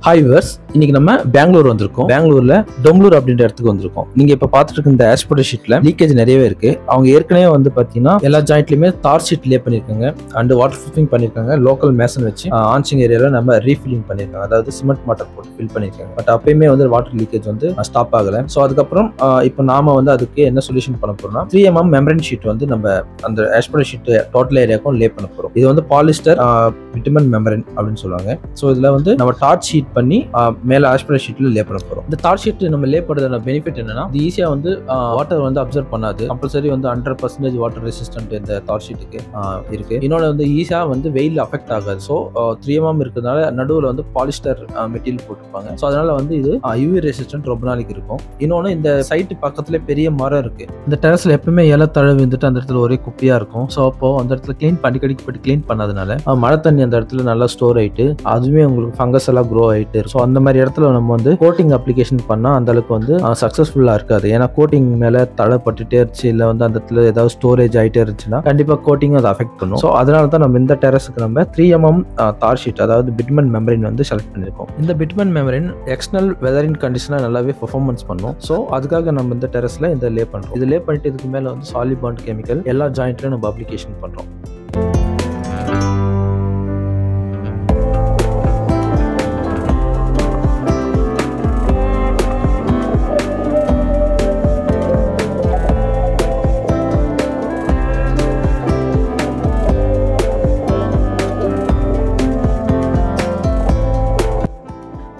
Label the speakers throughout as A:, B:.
A: Hi viewers, இன்னைக்கு நம்ம பெங்களூர் வந்திருக்கோம். பெங்களூர்ல டொம்லூர் அப்படின்ற இடத்துக்கு வந்திருக்கோம். நீங்க இப்ப பாத்துட்டு இருக்க இந்த ஆஸ்பெக்ட் ஷீட்ல லீக்கேஜ் நிறையவே இருக்கு. அவங்க ஏற்கனவே வந்து பாத்தீங்கன்னா எல்லா ஜாயிண்ட்லயுமே தார் ஷீட் லே பண்ணிருக்காங்க அண்ட் வாட்டர் ப்ரூஃபிங் பண்ணிருக்காங்க. லோக்கல் மேசன் வச்சு ஆன்சிங் ஏரியால நம்ம ரீஃபில்லிங் பண்ணிருக்காங்க, அதாவது சிமெண்ட் மாட்டர் போட்டு ஃபில் பண்ணிருக்காங்க. பட் அப்பயுமே வந்து வாட்டர் லீக்கேஜ் வந்து ஸ்டாப் ஆகல. ஸோ அதுக்கப்புறம் இப்போ நாம வந்து அதுக்கு என்ன சொல்யூஷன் பண்ண போறோம்னா 3mm மெம்பரேன் ஷீட் வந்து நம்ம அந்த ஆஸ்பெக்ட் ஷீட் டோட்டல் ஏரியாக்கும் லே பண்ண போறோம். இது வந்து பாலிஸ்டர் பிட்டுமன் மெம்பரேன் அப்படின்னு சொல்லுவாங்க. ஸோ இதுல வந்து நம்ம டார்ச் ஷீட் பண்ணி மேல ஆஸ்பெக்ட் ஷீட்ல லே பண்ண போறோம். இந்த டார்ச் ஷீட் நம்ம லே பண்றதோட பெனிஃபிட் என்னன்னா, இது ஈஸியா வந்து வாட்டர் வந்து அப்சர்வ் பண்ணாது. கம்பல்சரி வந்து 100% வாட்டர் ரெசிஸ்டன்ட் இந்த டார்ச் ஷீட்டுக்கு இருக்கு. இன்னொன்று வந்து ஈஸியா வந்து வெயில் அஃபெக்ட் ஆகாது. ஸோ 3mm இருக்கிறதுனால நடுவில் வந்து பாலிஸ்டர் மெட்டீரியல் போட்டிருப்பாங்க. ஸோ அதனால வந்து இது யூவி ரெசிஸ்டன்ட் ரொம்ப நாளைக்கு இருக்கும். இன்னொன்று இந்த சைட்டு பக்கத்துல பெரிய மரம் இருக்கு. இந்த டெரஸ்ல எப்பவுமே இலை தழை வந்துட்டு அந்த இடத்துல ஒரே குப்பையா இருக்கும். ஸோ அப்போ அந்த இடத்துல கிளீன் அடிக்கடிக்கு போட்டு கிளீன் பண்ணாதனால மழை தண்ணி அந்த இடத்துல நல்லா ஸ்டோர் ஆயிட்டு அதுவே உங்களுக்கு ஃபங்கஸ் எல்லாம் க்ரோ ஆயிட்டு. ஸோ அந்த மாதிரி இடத்துல நம்ம வந்து கோட்டிங் அப்ளிகேஷன் பண்ணா அந்த அளவுக்கு வந்து சக்சஸ்ஃபுல்லா இருக்காது. ஏன்னா கோட்டிங் மேல தடை பட்டுட்டே இருந்துச்சு, இல்ல வந்து அந்த இடத்துல ஏதாவது ஸ்டோரேஜ் ஆயிட்டே இருந்துச்சுன்னா கண்டிப்பா கோட்டிங் அதை அஃபெக்ட் பண்ணும். ஸோ அதனால தான் நம்ம இந்த டெரஸுக்கு நம்ம 3mm தார் ஷீட், அதாவது பிட்மன் மெம்பரின் வந்து செலக்ட் பண்ணிருக்கோம். இந்த பிட்மன் மெம்பரின் எக்ஸ்டர்னல் வெதரிங் கண்டிஷனா நல்லாவே பெர்ஃபார்மன்ஸ் பண்ணும். ஸோ அதுக்காக நம்ம இந்த டெரஸ்ல இந்த லே பண்றோம். இது லே பண்ணிட்டு இதுக்கு மேல வந்து சாலிபாண்ட் கெமிக்கல் எல்லா ஜாயிண்ட்லயும் நம்ம அப்ளிகேஷன் பண்றோம்.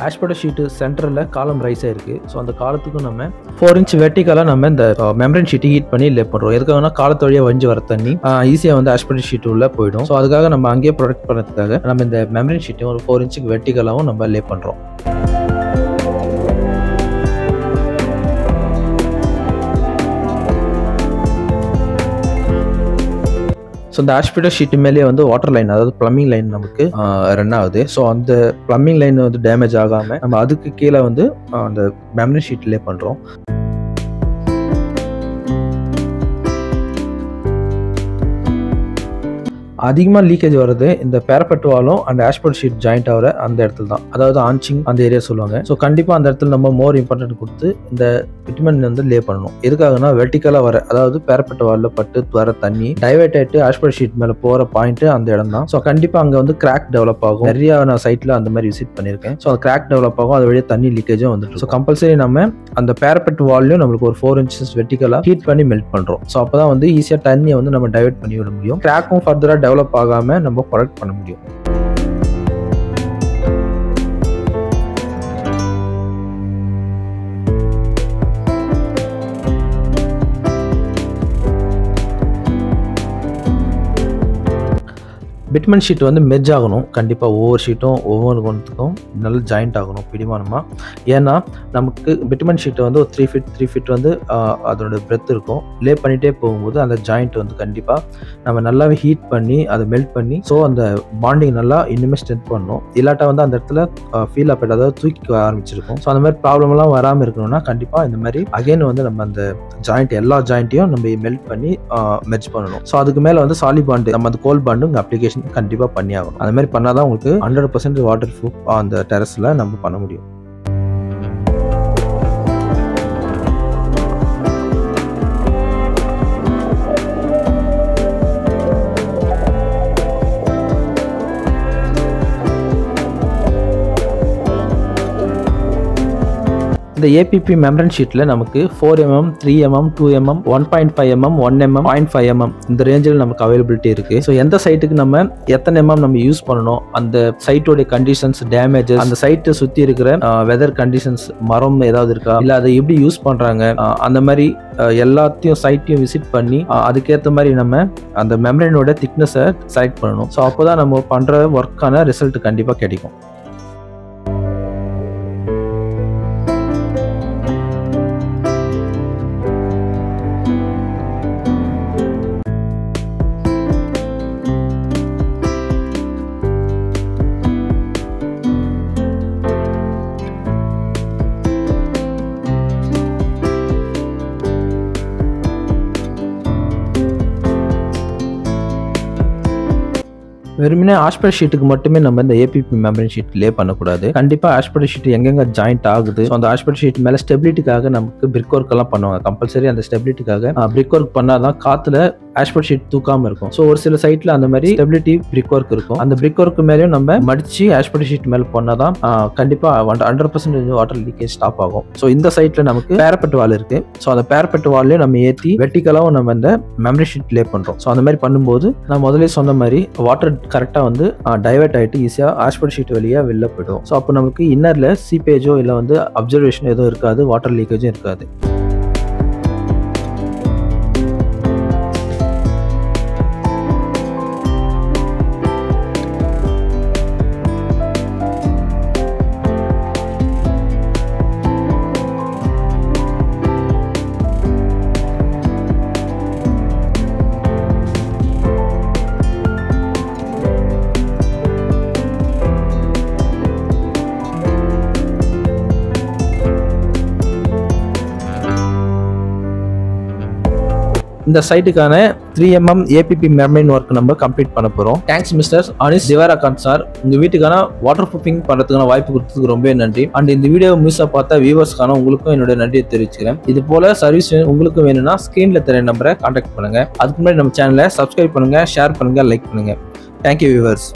A: ஆஸ்பெக்ட் ஷீட் சென்டரில் காலம் ரைஸ் ஆயிருக்கு. ஸோ அந்த காலத்துக்கும் நம்ம 4 inch வெர்டிகலாக நம்ம இந்த மெம்பரேன் ஷீட்டை ஹீட் பண்ணி லே பண்ணுறோம். எதுக்காகனா காலத்து வழியாக வஞ்சி வர தண்ணி ஈஸியாக வந்து ஆஸ்பெக்ட் ஷீட் உள்ள போயிடும். ஸோ அதுக்காக நம்ம அங்கேயே ப்ரொடெக்ட் பண்ணுறதுக்காக நம்ம இந்த மெம்பரேன் ஷீட்டை ஒரு 4 inch வெர்டிகலாகவும் நம்ம லே பண்ணுறோம். ஸோ இந்த ஆஸ்பெக்ட் ஷீட் மேலேயே வந்து வாட்டர் லைன், அதாவது பிளம்பிங் லைன் நமக்கு ரன் ஆகுது. ஸோ அந்த பிளம்பிங் லைன் வந்து டேமேஜ் ஆகாமல் நம்ம அதுக்கு கீழே வந்து அந்த மெம்பரேன் ஷீட்லேயே பண்ணுறோம். அதிகமாக லீக்கேஜ் வருது இந்த பேரப்பெட் வாலும் அந்த ஆஸ்பெக்ட் ஷீட் ஜாயிண்ட் ஆகிற அந்த இடத்துல தான், அதாவது ஆன்சிங் அந்த ஏரியா சொல்லுவாங்க. ஸோ கண்டிப்பாக அந்த இடத்துல நம்ம மோர் இம்பார்ட்டன்ட் கொடுத்து இந்த பிட்மன் வந்து லே பண்ணணும். எதுக்காகனா வெர்டிக்கலாக வர, அதாவது பேரப்பெட் வாலில் பட்டு வர தண்ணி டைவர்ட் ஆகிட்டு ஆஸ்பெக்ட் ஷீட் மேலே போகிற பாயிண்ட் அந்த இடம் தான். ஸோ கண்டிப்பாக அங்கே வந்து கிராக் டெவலப் ஆகும். நிறைய நான் சைட்டில் அந்த மாதிரி விசிட் பண்ணியிருக்கேன். ஸோ அந்த கிராக் டெவலப் ஆகும், அது வழியாக தண்ணி லீக்கேஜும் வந்துட்டு. ஸோ கம்பல்சரி நம்ம அந்த பேரப்பெட் வால்லையும் நம்மளுக்கு ஒரு 4 inches வெர்டிக்கலாக ஹீட் பண்ணி மெல்ட் பண்ணுறோம். ஸோ அப்போ தான் வந்து ஈஸியாக தண்ணியை வந்து நம்ம டைவர்ட் பண்ணி விட முடியும். கிராக்கும் ஃபர்தராக டெவலப் ஆகாம நம்ம ப்ரொடெக்ட் பண்ண முடியும். பிட்மன் ஷீட் வந்து மெர்ஜ் ஆகணும். கண்டிப்பாக ஒவ்வொரு ஷீட்டும் ஒவ்வொன்றுக்கும் நல்ல ஜாயிண்ட் ஆகணும் பிடிமானமாக. ஏன்னா நமக்கு பிட்மன் ஷீட்டை வந்து ஒரு 3 feet வந்து அதோட பிரெத் இருக்கும். லே பண்ணிகிட்டே போகும்போது அந்த ஜாயிண்ட் வந்து கண்டிப்பாக நம்ம நல்லாவே ஹீட் பண்ணி அதை மெல்ட் பண்ணி ஸோ அந்த பாண்டிங் நல்லா இன்னுமே ஸ்ட்ரென்த் பண்ணணும். இல்லாட்டா வந்து அந்த இடத்துல ஃபீல் ஆகிட்டு, அதாவது தூக்கி ஆரம்பிச்சிருக்கும். ஸோ அந்த மாதிரி ப்ராப்ளம்லாம் வராமல் இருக்கணும்னா கண்டிப்பாக இந்த மாதிரி அகைன் வந்து நம்ம அந்த ஜாயிண்ட் எல்லா ஜாயிண்ட்டையும் நம்ம மெல்ட் பண்ணி மெர்ஜ் பண்ணணும். ஸோ அதுக்கு மேலே வந்து சாலிபாண்ட், நம்ம அந்த கோல் பாண்டு இங்கே அப்ளிகேஷன் கண்டிப்பா பண்ணி ஆகணும். அந்த மாதிரி பண்ணாதான் உங்களுக்கு 100% வாட்டர் ப்ரூஃப் அந்த டெரஸ்ல நம்ம பண்ண முடியும். இந்த ஏபிபி மெம்பரேன் ஷீட்ல நமக்கு 4mm, 3mm, 2mm, 1.5mm, 1mm, 0.5mm இந்த ரேஞ்சில் நமக்கு அவைலபிலிட்டி இருக்கு. ஸோ எந்த சைட்டுக்கு நம்ம எத்தனை நம்ம யூஸ் பண்ணணும், அந்த சைட்டோட கண்டிஷன்ஸ், டேமேஜஸ், அந்த சைட்டை சுற்றி இருக்கிற வெதர் கண்டிஷன்ஸ், மரம் ஏதாவது இருக்கா, இல்லை அதை எப்படி யூஸ் பண்றாங்க, அந்த மாதிரி எல்லாத்தையும் சைட்டையும் விசிட் பண்ணி அதுக்கேற்ற மாதிரி நம்ம அந்த மெம்பரேனோட திக்னஸை செலக்ட் பண்ணணும். ஸோ அப்போதான் நம்ம பண்ற ஒர்க்கான ரிசல்ட் கண்டிப்பாக கிடைக்கும். வெறுமனே ஆஸ்பெக்ட் ஷீட்டுக்கு மட்டுமே நம்ம இந்த ஏபிபி மெம்பரேன் ஷீட் லே பண்ணக்கூடாது. கண்டிப்பா ஆஸ்பெக்ட் ஷீட் எங்கெங்க ஜாயிண்ட் ஆகுது, அந்த ஆஸ்பெக்ட் ஷீட் மேல ஸ்டெபிலிட்டிக்காக நமக்கு பிரிக் ஒர்க் எல்லாம் பண்ணுவாங்க. கம்பல்சரி அந்த ஸ்டெபிலிட்டிக்காக பிரிக் ஒர்க் பண்ணாதான் காத்துல ஆஸ்பெக்ட் ஷீட் தூக்காம இருக்கும். ஸோ ஒரு சில சைட்ல அந்த மாதிரி ஸ்டெபிலிட்டி பிரிக் ஒர்க் இருக்கும். அந்த பிரிக் ஒர்க் மேலேயும் நம்ம மடிச்சு ஆஸ்பெக்ட் ஷீட் மேல பண்ணாதான் கண்டிப்பா 100% வாட்டர் லீக்கேஜ் ஸ்டாப் ஆகும். ஸோ இந்த சைட்ல நமக்கு பேரப்பெட் வால் இருக்கு. ஸோ அந்த பேரப்பெட் வால்லையும் நம்ம ஏற்றி வெர்டிகலாவும் நம்ம இந்த மெமரி ஷீட் லே பண்றோம். ஸோ அந்த மாதிரி பண்ணும்போது நான் முதலே சொன்ன மாதிரி வாட்டர் கரெக்டா வந்து டைவர்ட் ஆயிட்டு ஈஸியா ஆஸ்பெக்ட் ஷீட் வழியா வெளில போயிடும். ஸோ அப்போ நமக்கு இன்னர்ல சீப்பேஜோ இல்லை வந்து அப்சர்வேஷன் எதுவும் இருக்காது, வாட்டர் லீக்கேஜும் இருக்காது. இந்த சைட்டுக்கான 3mm ஏபிபி மெம்பரேன் ஒர்க் நம்ம கம்ப்ளீட் பண்ண போறோம். Thanks mister Anis Dwarakanth sir. உங்க வீட்டுக்கான வாட்டர் ப்ரூஃபிங் பண்றதுக்கான வாய்ப்பு கொடுத்ததுக்கு ரொம்ப நன்றி. அண்ட் இந்த வீடியோ மியூஸா பார்த்த வியூவர்ஸ்க்கான உங்களுக்கும் என்னோட நன்றியை தெரிவிச்சுக்கிறேன். இது போல சர்வீஸ் உங்களுக்கு வேணும்னா ஸ்கிரீன்ல தெரிய நம்பரை கான்டாக்ட் பண்ணுங்க. அதுக்கு முன்னாடி நம்ம சேனலை சப்ஸ்கிரைப் பண்ணுங்க, ஷேர் பண்ணுங்க, லைக் பண்ணுங்க. Thank you viewers.